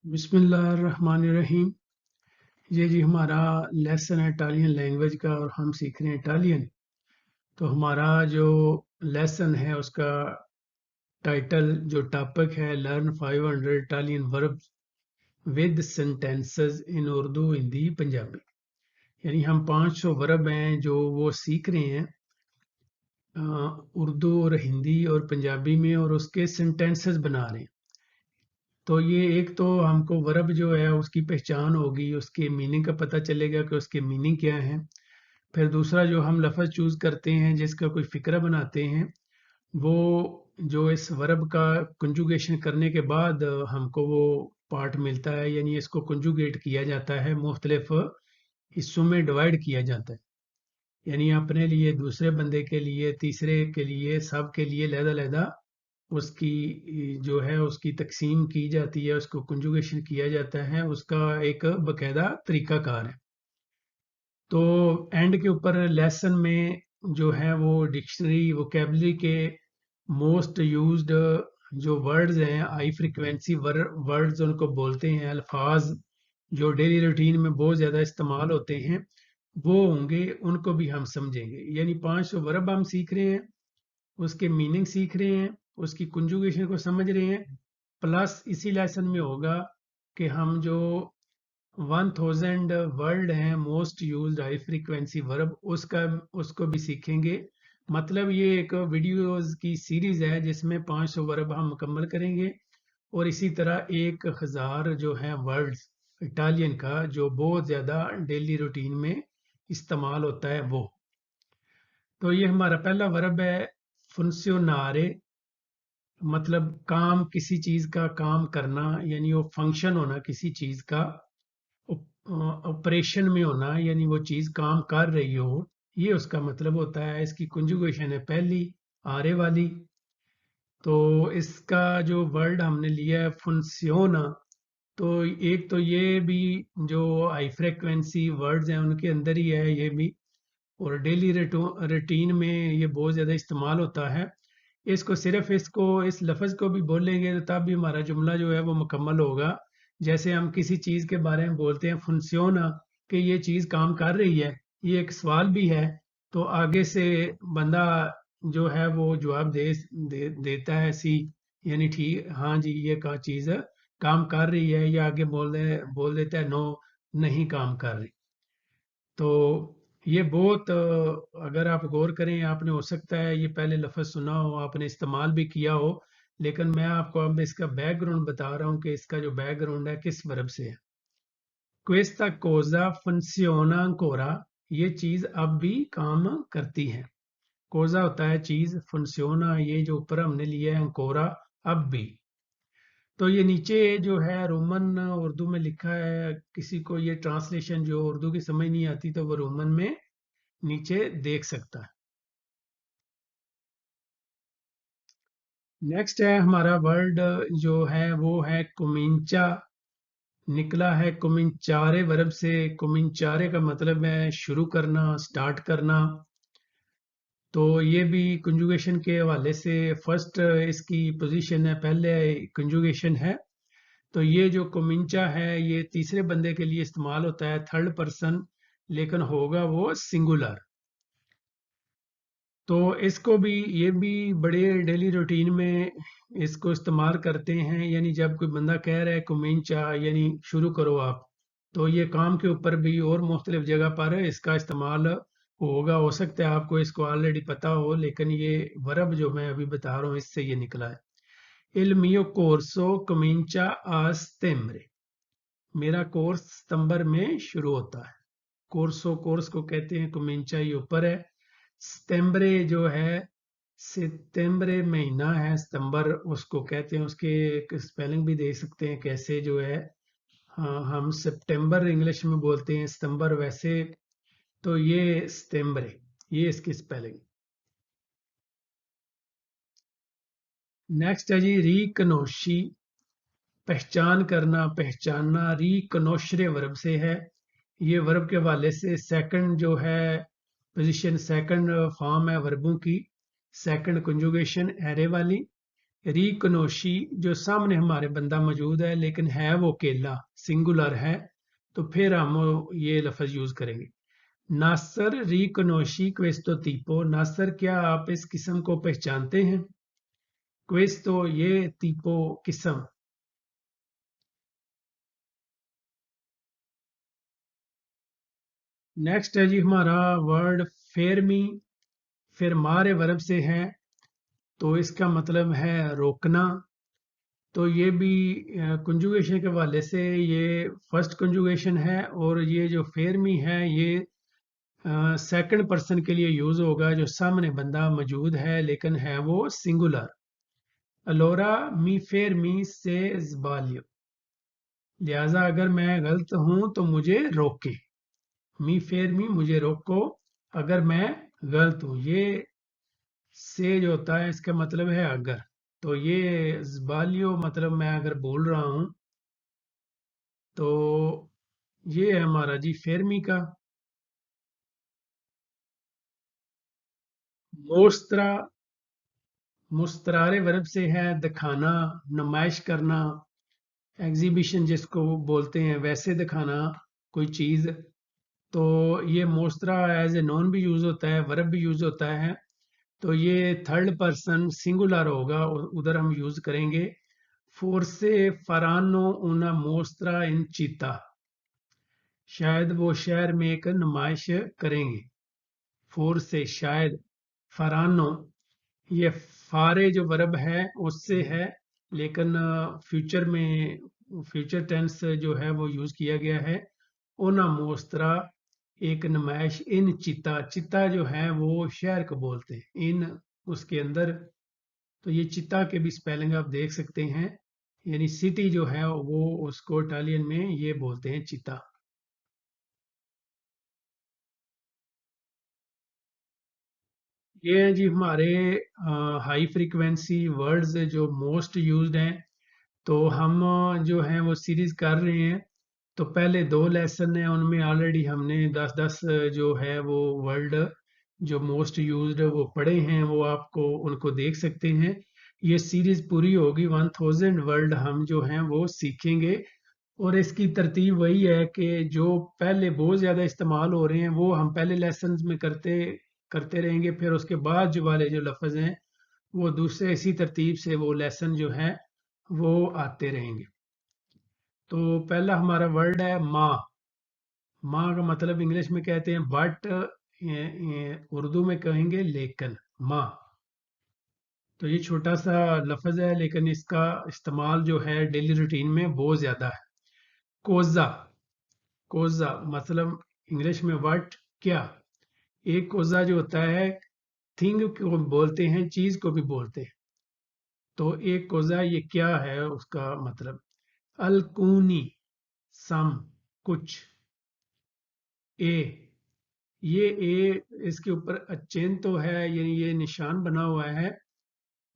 बिस्मिल्लाहिर्रहमानिर्रहीम। ये जी हमारा लेसन है इटालियन लैंग्वेज का और हम सीख रहे हैं इटालियन। तो हमारा जो लेसन है उसका टाइटल जो टॉपिक है learn 500 Italian verbs with sentences इन उर्दू हिंदी पंजाबी। यानी हम 500 वर्ब हैं जो वो सीख रहे हैं उर्दू और हिंदी और पंजाबी में, और उसके सेंटेंसेस बना रहे हैं। तो ये एक तो हमको वर्ब जो है उसकी पहचान होगी, उसके मीनिंग का पता चलेगा कि उसके मीनिंग क्या है। फिर दूसरा जो हम लफ्ज़ चूज़ करते हैं जिसका कोई फ़िक्रा बनाते हैं, वो जो इस वर्ब का कंजुगेशन करने के बाद हमको वो पार्ट मिलता है, यानी इसको कंजुगेट किया जाता है, मुख्तलिफ हिस्सों में डिवाइड किया जाता है। यानी अपने लिए, दूसरे बंदे के लिए, तीसरे के लिए, सब के लिए लहदा उसकी जो है उसकी तकसीम की जाती है, उसको कंजुगेशन किया जाता है, उसका एक बाकायदा तरीक़ाकार है। तो एंड के ऊपर लेसन में जो है वो डिक्शनरी वोकेबलरी के मोस्ट यूज्ड जो वर्ड्स हैं, हाई फ्रीक्वेंसी वर्ड्स उनको बोलते हैं, अल्फाज जो डेली रूटीन में बहुत ज़्यादा इस्तेमाल होते हैं वो होंगे, उनको भी हम समझेंगे। यानी 500 वर्ब हम सीख रहे हैं, उसके मीनिंग सीख रहे हैं, उसकी कंजुगेशन को समझ रहे हैं, प्लस इसी लेसन में होगा कि हम जो 1000 वर्ड हैं most used high frequency verb, उसको भी सीखेंगे। मतलब ये एक वीडियोस की सीरीज है जिसमें 500 वर्ब हम मुकम्मल करेंगे, और इसी तरह 1000 जो है वर्ड्स इटालियन का जो बहुत ज़्यादा डेली रूटीन में इस्तेमाल होता है वो। तो ये हमारा पहला वर्ब है फंक्शनारे, मतलब काम, किसी चीज़ का काम करना, यानी वो फंक्शन होना किसी चीज़ का, ऑपरेशन में होना, यानी वो चीज़ काम कर रही हो, ये उसका मतलब होता है। इसकी कंजुगेशन है पहली आरे वाली। तो इसका जो वर्ड हमने लिया है फंक्शना, तो एक तो ये भी जो हाई फ्रिक्वेंसी वर्ड्स हैं उनके अंदर ही है ये भी, और डेली रूटीन में ये बहुत ज़्यादा इस्तेमाल होता है। इसको इस लफ्ज़ को भी बोलेंगे तो तब भी हमारा जुमला जो है वो मुकम्मल होगा। जैसे हम किसी चीज़ के बारे में बोलते हैं फंक्शना, कि ये चीज़ काम कर रही है, ये एक सवाल भी है। तो आगे से बंदा जो है वो जवाब देता है सी, यानी ठीक, हाँ जी ये का चीज़ काम कर रही है, या आगे बोल देता है नो, नहीं काम कर रही। तो ये बहुत अगर आप गौर करें, आपने हो सकता है ये पहले लफ्ज़ सुना हो, आपने इस्तेमाल भी किया हो, लेकिन मैं आपको अब इसका बैकग्राउंड बता रहा हूँ कि इसका जो बैकग्राउंड है किस वर्ब से है। क्वेस्टा कोज़ा फंक्शियोना ancora, ये चीज़ अब भी काम करती है। कोज़ा होता है चीज़, फंक्शियोना ये जो ऊपर हमने लिया है ancora, अब भी। तो ये नीचे जो है रोमन उर्दू में लिखा है, किसी को ये ट्रांसलेशन जो उर्दू की समझ नहीं आती तो वो रोमन में नीचे देख सकता है। नेक्स्ट है हमारा वर्ड जो है वो है कुमिंचा, निकला है कुमिंचारे वर्ब से। कुमिंचारे का मतलब है शुरू करना, स्टार्ट करना। तो ये भी कंजुगेशन के हवाले से फर्स्ट इसकी पोजीशन है, पहले कंजुगेशन है। तो ये जो कुमिंचा है ये तीसरे बंदे के लिए इस्तेमाल होता है, थर्ड पर्सन, लेकिन होगा वो सिंगुलर। तो इसको भी, ये भी बड़े डेली रूटीन में इसको इस्तेमाल करते हैं। यानी जब कोई बंदा कह रहा है कुमिंचा यानी शुरू करो आप, तो ये काम के ऊपर भी और मुख्तलिफ जगह पर इसका इस्तेमाल होगा। हो सकता है आपको इसको ऑलरेडी पता हो, लेकिन ये वर्ब जो मैं अभी बता रहा हूँ इससे ये निकला है। इल मियो कोर्सो comincia a settembre, मेरा कोर्स सितंबर में शुरू होता है। कोर्सो, कोर्स को कहते हैं, comincia ये ऊपर है, सितंबरे जो है, सितंबरे महीना है, सितंबर उसको कहते हैं। उसके एक स्पेलिंग भी दे सकते हैं कैसे जो है, हाँ हम सितंबर इंग्लिश में बोलते हैं, सितंबर वैसे, तो ये सितंबरे, ये इसकी स्पेलिंग। नेक्स्ट है जी रिकनोशी, पहचान करना, पहचानना। रिकनोशरे वर्ब से है। ये वर्ब के हवाले से सेकंड जो है पोजीशन, सेकंड फॉर्म है वर्बों की, सेकंड कंजुगेशन एरे वाली। रीकनोशी, जो सामने हमारे बंदा मौजूद है लेकिन है वो अकेला, सिंगुलर है, तो फिर हम ये लफ्ज यूज करेंगे। नासर रिकनोशी क्वेस्तो tipo, नासर क्या आप इस किस्म को पहचानते हैं? क्वेस्तो ये, tipo किस्म। नेक्स्ट है जी हमारा वर्ड फेरमी, फिर मारे वर्ब से है, तो इसका मतलब है रोकना। तो ये भी कंजुगेशन के हवाले से ये फर्स्ट कंजुगेशन है, और ये जो फेरमी है ये सेकंड पर्सन के लिए यूज होगा जो सामने बंदा मौजूद है लेकिन है वो सिंगुलर। अलोरा मी फेर मी से जबालियो, लिहाजा अगर मैं गलत हूं तो मुझे रोके। मी फेर मी, मुझे रोको अगर मैं गलत हूं। ये से जो होता है इसका मतलब है अगर, तो ये जबालियो मतलब मैं अगर बोल रहा हूं, तो ये है हमारा जी फेरमी का। मोस्त्रा, मुस्तरारे वर्ब से है दिखाना, नुमाइश करना, एग्जीबिशन जिसको बोलते हैं वैसे दिखाना कोई चीज़। तो ये मोस्त्रा एज ए नॉन भी यूज़ होता है, वर्ब भी यूज़ होता है। तो ये थर्ड पर्सन सिंगुलर होगा, उधर हम यूज़ करेंगे force फरानो una mostra in città, शायद वो शहर में एक नुमाइश करेंगे। फोर्से शायद, फरानो ये फारे जो वर्ब है उससे है, लेकिन फ्यूचर में फ्यूचर टेंस जो है वो यूज किया गया है। ओना मोस्त्रा एक नुमाइश इन चिता, चिता जो है वो शहर को बोलते हैं, इन उसके अंदर। तो ये चिता के भी स्पेलिंग आप देख सकते हैं, यानी सिटी जो है वो उसको इटालियन में ये बोलते हैं चिता। ये हैं जी हमारे हाई फ्रीक्वेंसी वर्ड्स जो मोस्ट यूज्ड हैं। तो हम जो हैं वो सीरीज कर रहे हैं। तो पहले दो लेसन हैं, उनमें ऑलरेडी हमने 10-10 जो है वो वर्ड जो मोस्ट यूज्ड वो पढ़े हैं, वो आपको उनको देख सकते हैं। ये सीरीज पूरी होगी 1000 वर्ड हम जो हैं वो सीखेंगे। और इसकी तरतीब वही है कि जो पहले बहुत ज़्यादा इस्तेमाल हो रहे हैं वो हम पहले लेसन में करते करते रहेंगे, फिर उसके बाद जो वाले जो लफ्ज़ हैं वो दूसरे इसी तरतीब से वो लेसन जो है वो आते रहेंगे। तो पहला हमारा वर्ड है माँ। माँ का मतलब इंग्लिश में कहते हैं बट, उर्दू में कहेंगे लेकिन, माँ। तो ये छोटा सा लफ्ज़ है लेकिन इसका इस्तेमाल जो है डेली रूटीन में बहुत ज़्यादा है। कोज़ा, कोज़ा मतलब इंग्लिश में व्हाट, क्या। एक कोज़ा जो होता है थिंग को बोलते हैं, चीज़ को भी बोलते हैं। तो एक कोज़ा ये क्या है उसका मतलब। अलकूनी, सम, कुछ। ए, ये ए इसके ऊपर अचेन तो है, यानी ये निशान बना हुआ है।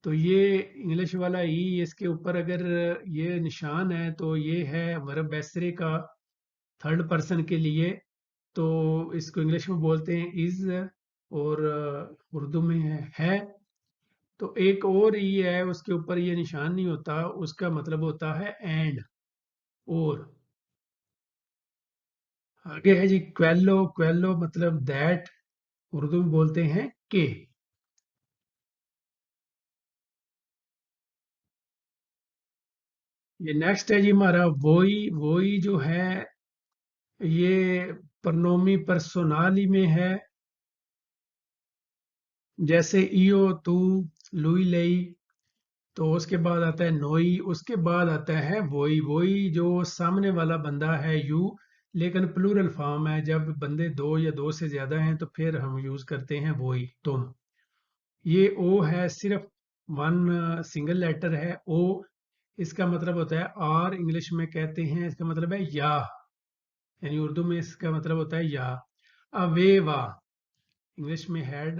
तो ये इंग्लिश वाला ई इसके ऊपर अगर ये निशान है तो ये है वर्ब एसरे का थर्ड पर्सन के लिए। तो इसको इंग्लिश में बोलते हैं इज, और उर्दू में है। तो एक और ई है उसके ऊपर ये निशान नहीं होता, उसका मतलब होता है एंड, और। आगे है जी क्वेलो, क्वेलो मतलब दैट, उर्दू में बोलते हैं के। ये नेक्स्ट है जी हमारा वोई। वोई जो है ये प्रनोमी पर्सोनाली में है, जैसे इयो, तू, लुई, लई। तो उसके बाद आता है नोई, उसके बाद आता है वोई। वोई जो सामने वाला बंदा है यू, लेकिन प्लूरल फॉर्म है, जब बंदे दो या दो से ज्यादा हैं तो फिर हम यूज करते हैं वोई, तुम। ये ओ है सिर्फ वन सिंगल लेटर है ओ। इसका मतलब होता है आर, इंग्लिश में कहते हैं इसका मतलब है या, यानी उर्दू में इसका मतलब होता है या। अवेवा, इंग्लिश में हैड,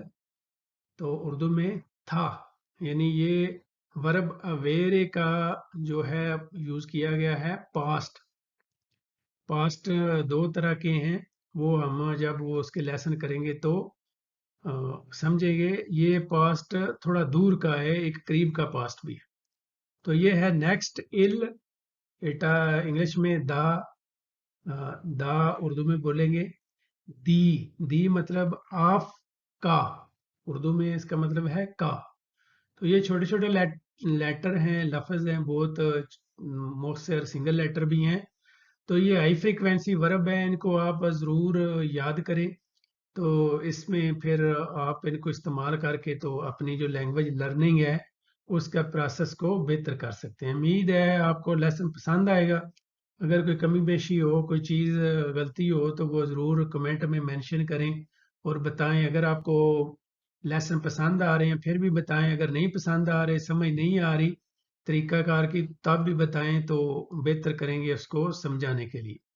तो उर्दू में था, यानी ये वर्ब अवेरे का जो है यूज किया गया है पास्ट। पास्ट दो तरह के हैं, वो हम जब वो उसके लेसन करेंगे तो समझेंगे। ये पास्ट थोड़ा दूर का है, एक करीब का पास्ट भी है। تو یہ ہے نیکسٹ ال، ایٹا انگلش میں دا، دا اردو میں بولیں گے دی، دی مطلب آف کا، اردو میں اس کا مطلب ہے کا. تو یہ چھوٹے چھوٹے لیٹر ہیں، لفظ ہیں، بہت مؤثر سنگل لیٹر بھی ہیں. تو یہ ہائی فریکوینسی ورب ہے، ان کو آپ ضرور یاد کریں. تو اس میں پھر آپ ان کو استعمال کر کے تو اپنی جو لینگویج لرننگ ہے اس کا پروسیس کو بہتر کر سکتے ہیں. امید ہے آپ کو لیسن پسند آئے گا. اگر کوئی کمی بیشی ہو، کوئی چیز غلطی ہو تو وہ ضرور کمنٹ میں مینشن کریں اور بتائیں. اگر آپ کو لیسن پسند آ رہے ہیں پھر بھی بتائیں، اگر نہیں پسند آ رہے، سمجھ نہیں آ رہی طریقہ کار کی، تب بھی بتائیں تو بہتر کریں گے اس کو سمجھانے کے لیے.